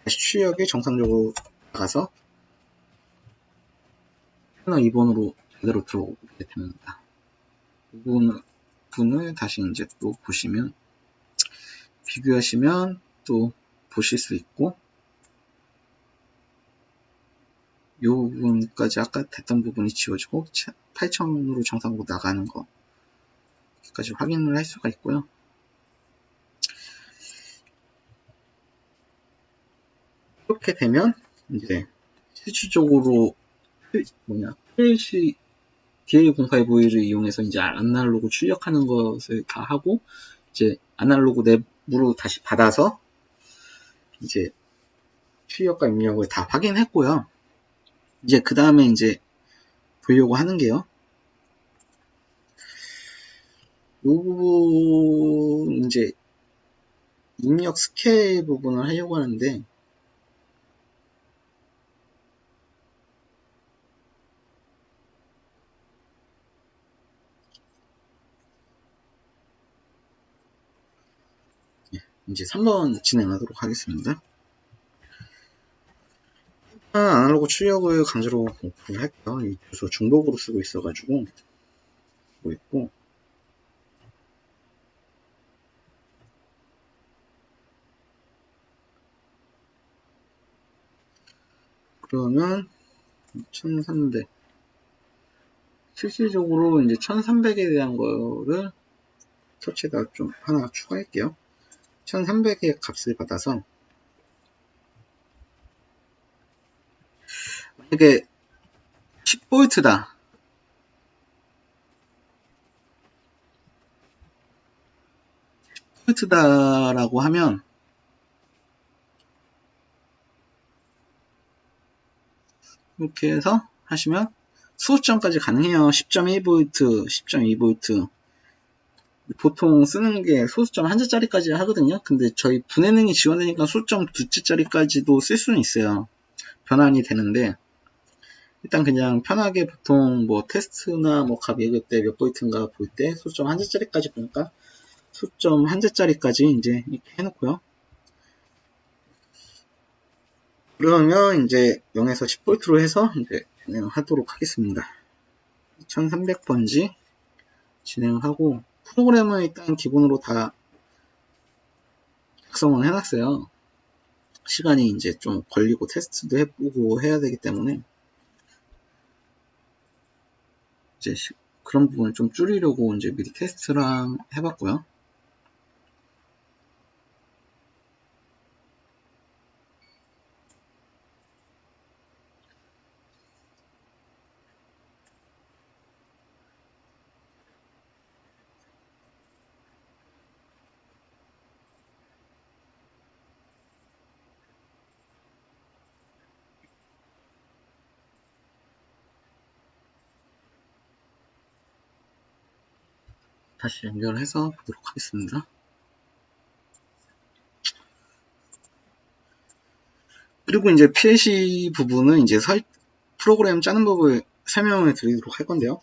Speaker 1: 다시 출력이 정상적으로 나가서 채널 2번으로 제대로 들어오게 됩니다. 이 부분을 다시 이제 또 보시면 비교하시면 또 보실 수 있고 이 부분까지 아까 됐던 부분이 지워지고 8000으로 정상으로 나가는 거 까지 확인을 할 수가 있고요. 이렇게 되면 이제 실질적으로 PLC DA085를 이용해서 이제 아날로그 출력하는 것을 다 하고 이제 아날로그 랩으로 다시 받아서 이제 출력과 입력을 다 확인했고요. 이제 그 다음에 이제 보려고 하는 게요. 이 부분 이제 입력 스케일 부분을 하려고 하는데 이제 3번 진행하도록 하겠습니다. 아날로그 출력을 강제로 오픈을 할게요. 이 주소 중복으로 쓰고 있어가지고 쓰고 있고 그러면 1300 실질적으로 이제 1300에 대한 거를 터치에다 좀 하나 추가할게요. 1300의 값을 받아서 만약에 10V다 10V다 라고 하면 이렇게 해서 하시면 수급점까지 가능해요. 10.1V, 10.2V 보통 쓰는 게 소수점 한 자짜리까지 하거든요. 근데 저희 분해능이 지원되니까 소수점 두 자짜리까지도 쓸 수는 있어요. 변환이 되는데 일단 그냥 편하게 보통 뭐 테스트나 뭐 값 읽을 때 몇 보이트인가 볼 때 소수점 한 자짜리까지 보니까 소수점 한 자짜리까지 이제 이렇게 해놓고요. 그러면 이제 0에서 10V로 해서 이제 진행하도록 하겠습니다. 2300번지 진행하고 프로그램은 일단 기본으로 다 작성을 해놨어요. 시간이 이제 좀 걸리고 테스트도 해보고 해야 되기 때문에 이제 그런 부분을 좀 줄이려고 이제 미리 테스트랑 해봤고요. 다시 연결해서 보도록 하겠습니다. 그리고 이제 PLC 부분은 이제 프로그램 짜는 법을 설명을 드리도록 할 건데요.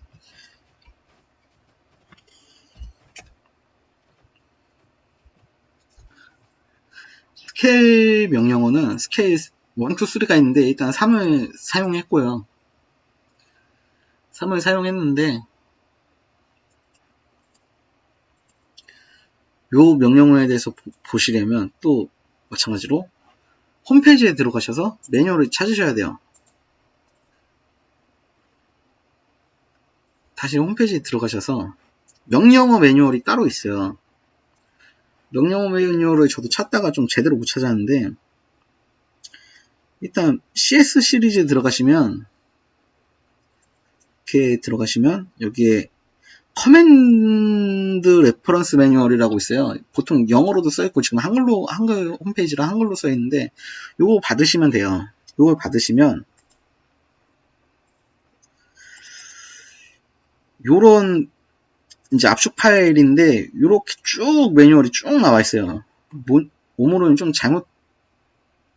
Speaker 1: 스케일 명령어는 스케일 1, 2, 3가 있는데 일단 3을 사용했고요. 3을 사용했는데 요 명령어에 대해서 보시려면 또 마찬가지로 홈페이지에 들어가셔서 매뉴얼을 찾으셔야 돼요. 다시 홈페이지에 들어가셔서 명령어 매뉴얼이 따로 있어요. 명령어 매뉴얼을 저도 찾다가 좀 제대로 못 찾았는데 일단 CS 시리즈에 들어가시면 이렇게 들어가시면 여기에 커맨드 레퍼런스 매뉴얼이라고 있어요. 보통 영어로도 써있고 지금 한글 홈페이지라 한글로 써있는데 요거 받으시면 돼요. 요걸 받으시면 요런 이제 압축 파일인데 요렇게 쭉 매뉴얼이 쭉 나와 있어요. 오물은 좀 잘못돼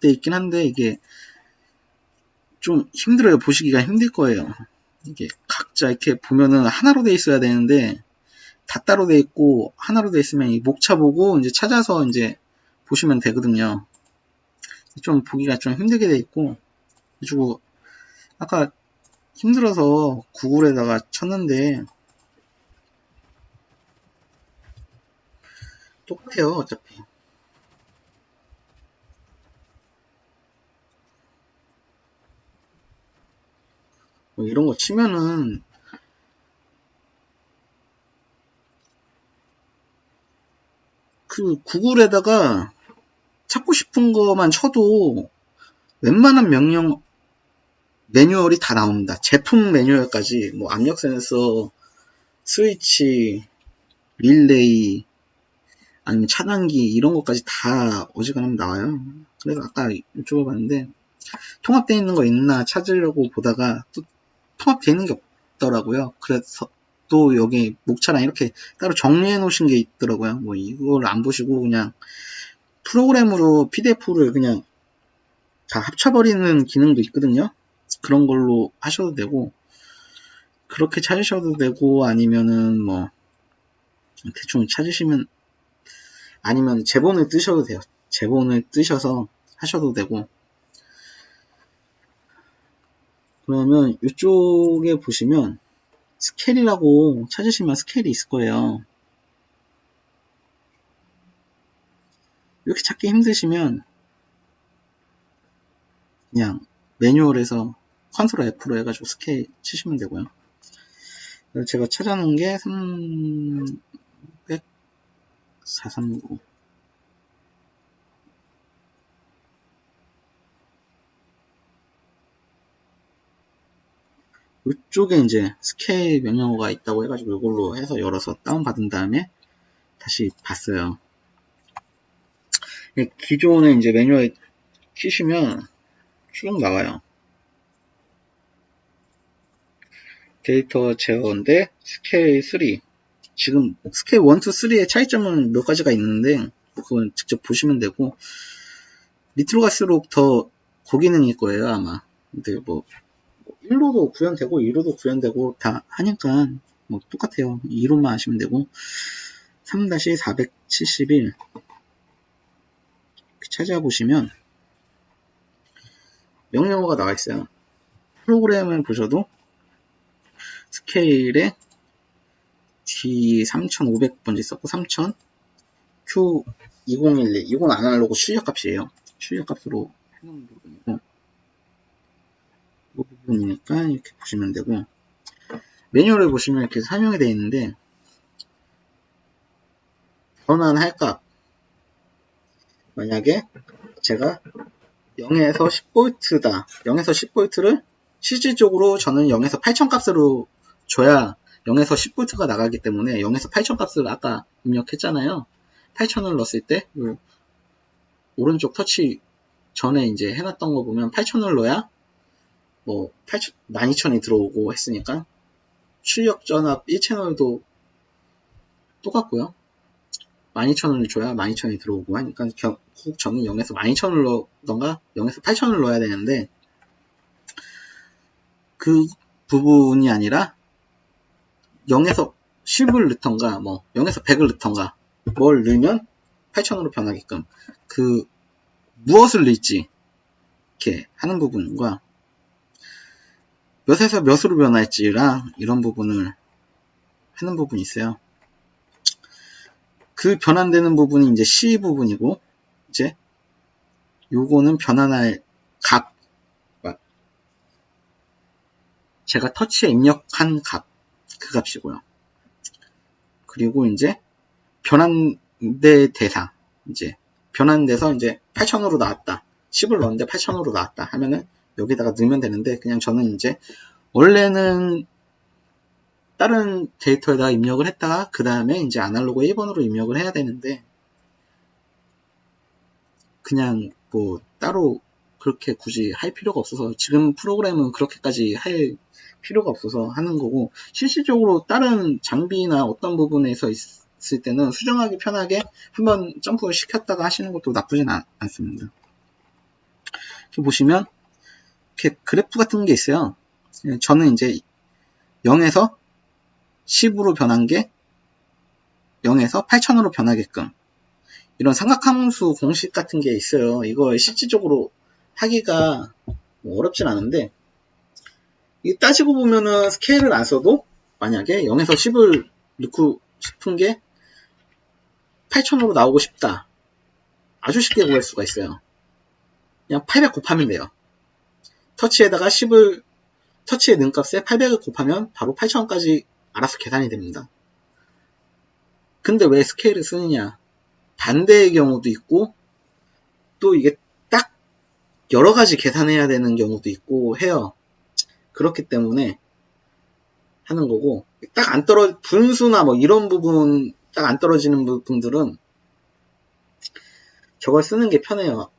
Speaker 1: 있긴 한데 이게 좀 힘들어요. 보시기가 힘들 거예요. 이게 각자 이렇게 보면은 하나로 돼 있어야 되는데 다 따로 돼 있고 하나로 돼 있으면 이 목차 보고 이제 찾아서 이제 보시면 되거든요. 좀 보기가 좀 힘들게 돼 있고 그리고 아까 힘들어서 구글에다가 쳤는데 똑같아요. 어차피 뭐 이런 거 치면은 그 구글에다가 찾고 싶은 거만 쳐도 웬만한 명령 매뉴얼이 다 나옵니다. 제품 매뉴얼까지 뭐 압력 센서, 스위치, 릴레이 아니면 차단기 이런 것까지 다 어지간하면 나와요. 그래서 아까 이쪽에 봤는데 통합되어 있는 거 있나 찾으려고 보다가 또 통합되어 있는 게 없더라고요. 그래서 또 여기 목차랑 이렇게 따로 정리해 놓으신 게 있더라고요. 뭐 이걸 안 보시고 그냥 프로그램으로 PDF를 그냥 다 합쳐버리는 기능도 있거든요. 그런 걸로 하셔도 되고 그렇게 찾으셔도 되고 아니면은 뭐 대충 찾으시면 아니면 제본을 뜨셔도 돼요. 제본을 뜨셔서 하셔도 되고 그러면 이쪽에 보시면 스케일이라고 찾으시면 스케일이 있을 거예요. 이렇게 찾기 힘드시면 그냥 매뉴얼에서 컨트롤 F로 해가지고 스케일 치시면 되고요. 제가 찾아놓은 게 439 이쪽에 이제 스케일 명령어가 있다고 해가지고 이걸로 해서 열어서 다운받은 다음에 다시 봤어요. 기존에 이제 매뉴얼 키시면 쭉 나와요. 데이터 제어인데 스케일 3 지금 스케일 1, 2, 3의 차이점은 몇 가지가 있는데 그건 직접 보시면 되고 밑으로 갈수록 더 고기능일 거예요 아마. 근데 뭐 1로도 구현되고 2로도 구현되고 다 하니까 뭐 똑같아요. 2로만 하시면 되고 3-471 찾아보시면 명령어가 나와 있어요. 프로그램을 보셔도 스케일에 D3500번지 썼고 3000 Q 2012 이건 아날로그 출력값이에요. 출력값으로 해놓은 부분이고 이 부분이니까 이렇게 보시면 되고 매뉴얼에 보시면 이렇게 설명이 되어 있는데 변환할 값 만약에 제가 0에서 10V다 0에서 10V를 실질적으로 저는 0에서 8000 값으로 줘야 0에서 10V가 나가기 때문에 0에서 8000 값을 아까 입력했잖아요. 8000을 넣었을 때 오른쪽 터치 전에 이제 해놨던 거 보면 8000을 넣어야 뭐 12000이 들어오고 했으니까 출력 전압 1채널도 똑같고요. 12000을 줘야 12000이 들어오고 하니까 결국 저는 0에서 12000을 넣던가 0에서 8000을 넣어야 되는데 그 부분이 아니라 0에서 10을 넣던가 뭐 0에서 100을 넣던가 뭘 넣으면 8000으로 변하게끔 그 무엇을 넣을지 이렇게 하는 부분과 몇에서 몇으로 변할지랑 이런 부분을 하는 부분이 있어요. 그 변환되는 부분이 이제 C 부분이고 이제 요거는 변환할 값 제가 터치에 입력한 값 그 값이고요. 그리고 이제 변환대 대상 이제 변환돼서 이제 8000으로 나왔다. 10을 넣었는데 8000으로 나왔다 하면은 여기다가 넣으면 되는데 그냥 저는 이제 원래는 다른 데이터에다가 입력을 했다가 그 다음에 이제 아날로그 1번으로 입력을 해야 되는데 그냥 뭐 따로 그렇게 굳이 할 필요가 없어서 지금 프로그램은 그렇게까지 할 필요가 없어서 하는 거고 실질적으로 다른 장비나 어떤 부분에서 있을 때는 수정하기 편하게 한번 점프를 시켰다가 하시는 것도 나쁘진 않습니다. 이렇게 보시면 이렇게 그래프 같은 게 있어요. 저는 이제 0에서 10으로 변한 게 0에서 8000으로 변하게끔 이런 삼각함수 공식 같은 게 있어요. 이거 실질적으로 하기가 뭐 어렵진 않은데 이 따지고 보면은 스케일을 안 써도 만약에 0에서 10을 넣고 싶은 게 8000으로 나오고 싶다. 아주 쉽게 구할 수가 있어요. 그냥 800 곱하면 돼요. 터치에다가 10을 터치의 능값에 800을 곱하면 바로 8000까지 알아서 계산이 됩니다. 근데 왜 스케일을 쓰느냐? 반대의 경우도 있고 또 이게 딱 여러 가지 계산해야 되는 경우도 있고 해요. 그렇기 때문에 하는 거고 딱 안 떨어 분수나 뭐 이런 부분 딱 안 떨어지는 부분들은 저걸 쓰는 게 편해요.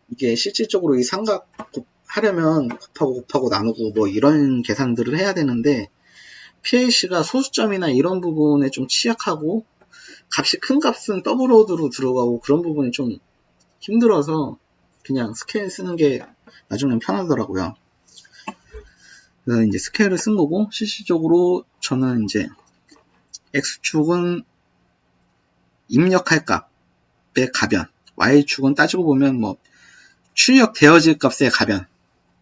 Speaker 1: 이게 실질적으로 이 삼각 하려면 곱하고 나누고 뭐 이런 계산들을 해야 되는데 PLC가 소수점이나 이런 부분에 좀 취약하고 값이 큰 값은 더블로드로 들어가고 그런 부분이 좀 힘들어서 그냥 스케일 쓰는 게 나중엔 편하더라고요. 그래서 이제 스케일을 쓴 거고 실질적으로 저는 이제 X축은 입력할 값의 가변, Y축은 따지고 보면 뭐 출력되어질 값의 가변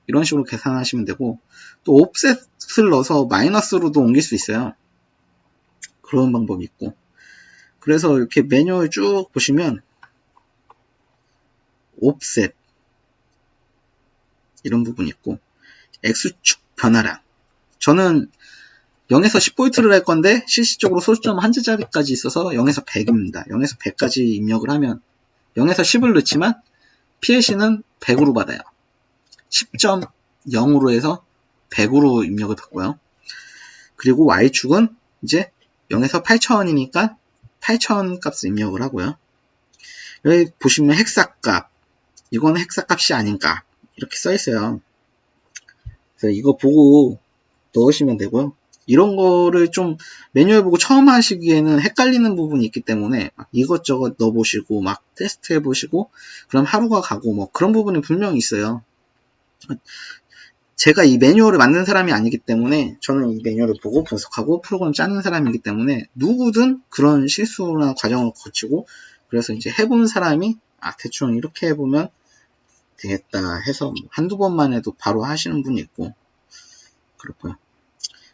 Speaker 1: 이런 식으로 계산하시면 되고 또 옵셋을 넣어서 마이너스로도 옮길 수 있어요. 그런 방법이 있고 그래서 이렇게 매뉴얼 쭉 보시면 옵셋 이런 부분이 있고 X축 변화량 저는 0에서 10V를 할 건데 실질적으로 소수점 한 자리까지 있어서 0에서 100입니다. 0에서 100까지 입력을 하면 0에서 10을 넣지만 PLC는 100으로 받아요. 10.0으로 해서 100으로 입력을 받고요. 그리고 Y축은 이제 0에서 8000이니까 8000 값을 입력을 하고요. 여기 보시면 헥사값 이거는 헥사값이 아닌가 이렇게 써 있어요. 그래서 이거 보고 넣으시면 되고요. 이런 거를 좀 매뉴얼 보고 처음 하시기에는 헷갈리는 부분이 있기 때문에 막 이것저것 넣어보시고 막 테스트 해보시고 그럼 하루가 가고 뭐 그런 부분이 분명히 있어요. 제가 이 매뉴얼을 만든 사람이 아니기 때문에 저는 이 매뉴얼을 보고 분석하고 프로그램 짜는 사람이기 때문에 누구든 그런 실수나 과정을 거치고 그래서 이제 해본 사람이 대충 이렇게 해보면 되겠다 해서 한두 번만 해도 바로 하시는 분이 있고 그렇고요.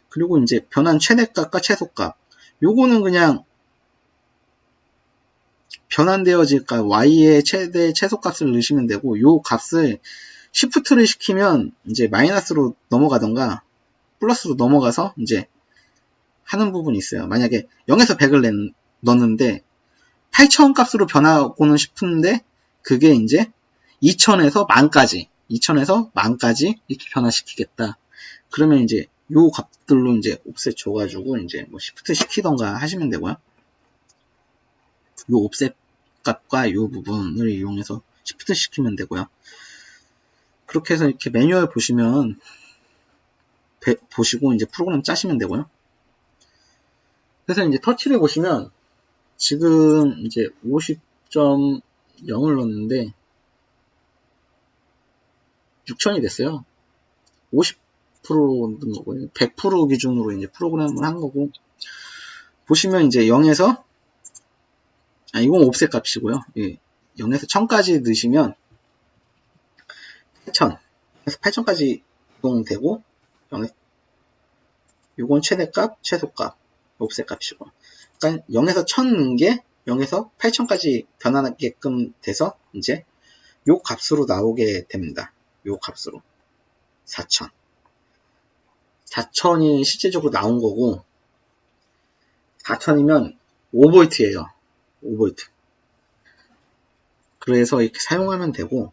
Speaker 1: 그리고 이제 변환 최대값과 최소값 요거는 그냥 변환되어질 값 y의 최대 최소값을 넣으시면 되고, 요 값을 시프트를 시키면 이제 마이너스로 넘어가던가 플러스로 넘어가서 이제 하는 부분이 있어요. 만약에 0에서 100을 넣는데 8000 값으로 변하고는 싶은데 그게 이제 2000에서 만까지 이렇게 변화시키겠다. 그러면 이제 요 값들로 이제 옵셋 줘가지고 이제 뭐 시프트 시키던가 하시면 되고요. 요 옵셋 값과 요 부분을 이용해서 시프트 시키면 되고요. 그렇게 해서 이렇게 매뉴얼 보시면 보시고 이제 프로그램 짜시면 되고요. 그래서 이제 터치를 보시면 지금 이제 50.0을 넣었는데 6000이 됐어요. 50% 넣은 거고요. 100% 기준으로 이제 프로그램을 한 거고, 보시면 이제 0에서 이건 옵셋 값이고요. 예, 0에서 1000까지 넣으시면 8000, 그래서 8000까지 이동되고, 0에서 요건 최대값, 최소값, 옵셋 값이고. 그러니까 0에서 1000 넣은 게 0에서 8000까지 변하게끔 돼서 이제 요 값으로 나오게 됩니다. 요 값으로. 4000. 4000이 실제적으로 나온 거고, 4000이면 5V예요. 5V. 그래서 이렇게 사용하면 되고,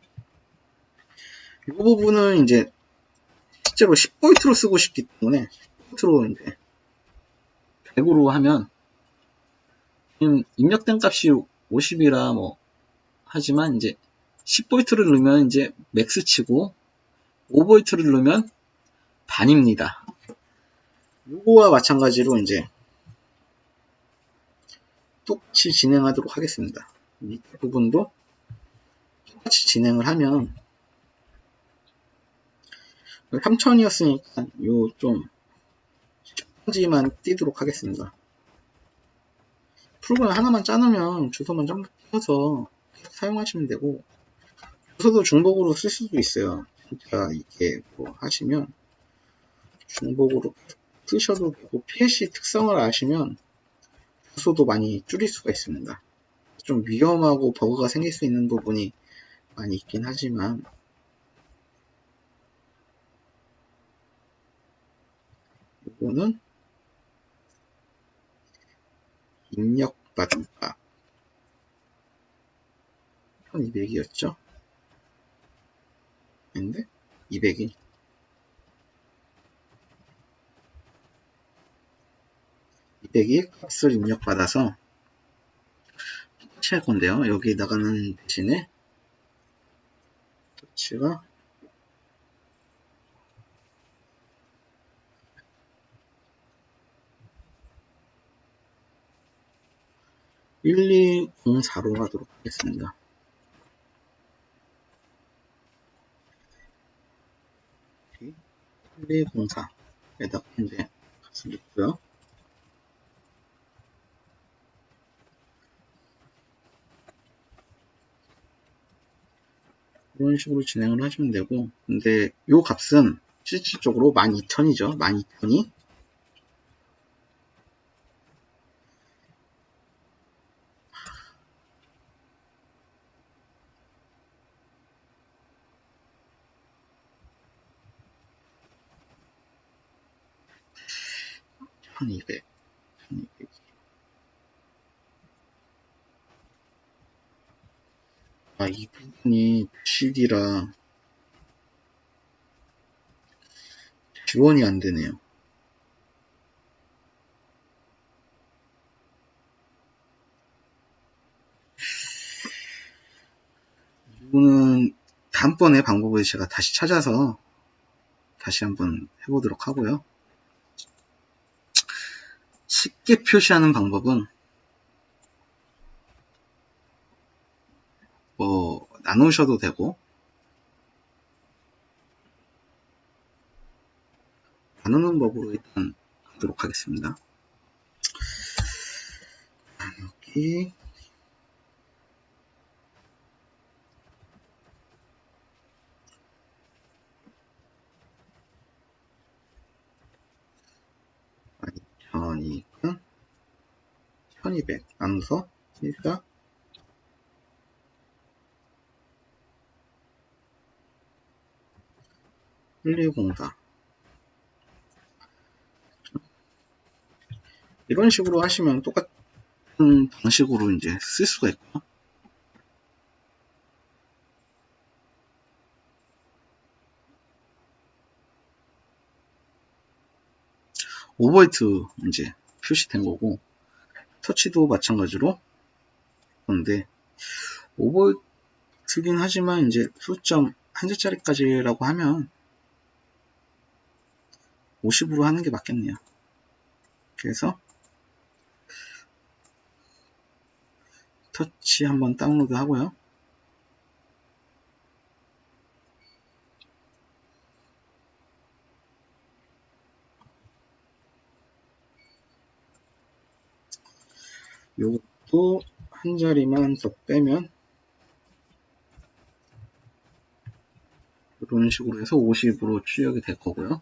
Speaker 1: 이 부분은 이제 실제로 10V로 쓰고 싶기 때문에 10V로 이제 100으로 하면 지금 입력된 값이 50이라 뭐 하지만 이제 10V를 넣으면 이제 맥스치고 5V를 넣으면 반입니다. 요거와 마찬가지로 이제 똑같이 진행하도록 하겠습니다. 밑에 부분도 똑같이 진행을 하면 3000이었으니까 요 좀 10번지만 띄도록 하겠습니다. 프로그램 하나만 짜놓으면 주소만 좀 띄워서 사용하시면 되고, 주소도 중복으로 쓸 수도 있어요. 진짜 이게 뭐 하시면 중복으로 쓰셔도 되고, PLC 특성을 아시면 주소도 많이 줄일 수가 있습니다. 좀 위험하고 버그가 생길 수 있는 부분이 많이 있긴 하지만, 이거는 입력받은 값 1200이었죠? 근데 200이 200이 값을 입력받아서 터치할 건데요. 여기 나가는 대신에 터치가 1204로 하도록 하겠습니다. 1204에다가 이제 값을 넣고요. 이런 식으로 진행을 하시면 되고, 근데 요 값은 실질적으로 12000이죠. 12000이 1200. 이 부분이 CD라 지원이 안 되네요. 이거는 다음번에 방법을 제가 다시 찾아서 다시 한번 해보도록 하고요. 쉽게 표시하는 방법은 뭐 나누셔도 되고, 나누는 법으로 일단 하도록 하겠습니다. 여기 1200이니까 1200 나눠서 1가 120다. 이런 식으로 하시면 똑같은 방식으로 이제 쓸 수가 있고요. 5V 이제 표시된 거고, 터치도 마찬가지로. 그런데 5V긴 하지만 이제 소수점 한 자짜리까지라고 하면 50으로 하는 게 맞겠네요. 그래서 터치 한번 다운로드 하고요. 요것도 한 자리만 더 빼면 이런 식으로 해서 50으로 출력이 될 거고요.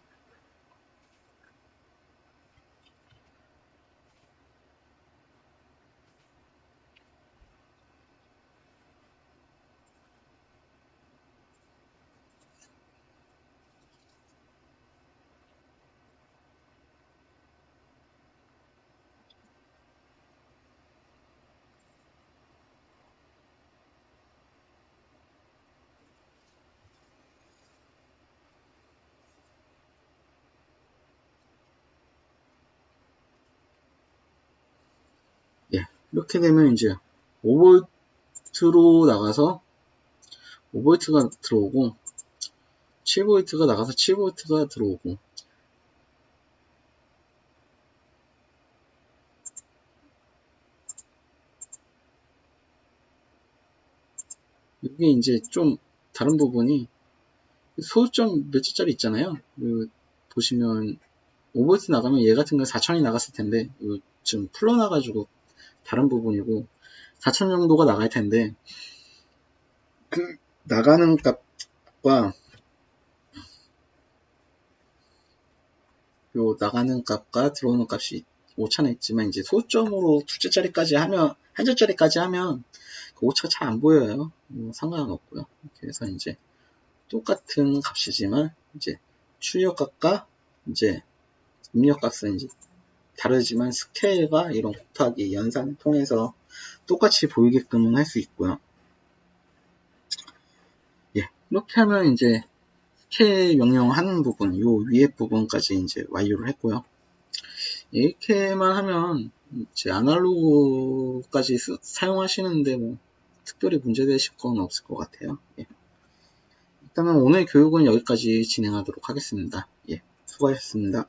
Speaker 1: 예, 이렇게 되면 이제 5V로 나가서 5V가 들어오고 7V가 나가서 7V가 들어오고, 이게 이제 좀 다른 부분이 소수점 몇 자짜리 있잖아요. 보시면 5V 나가면 얘 같은 건 4000이 나갔을 텐데 지금 풀러나가지고 다른 부분이고 4000 정도가 나갈 텐데, 그 나가는 값과 요 나가는 값과 들어오는 값이 오차는 있지만 이제 소수점으로 두 자짜리까지 하면, 한 자짜리까지 하면 그 오차가 잘 안 보여요. 상관은 없고요. 그래서 이제 똑같은 값이지만 이제 출력값과 이제 입력값은 이제 다르지만 스케일과 이런 곱하기 연산을 통해서 똑같이 보이게끔 할 수 있고요. 예, 이렇게 하면 이제 스케일 명령하는 부분, 요 위에 부분까지 이제 완료를 했고요. 이렇게만 하면 이제 아날로그까지 사용하시는데 뭐 특별히 문제되실 건 없을 것 같아요. 예. 일단은 오늘 교육은 여기까지 진행하도록 하겠습니다. 예, 수고하셨습니다.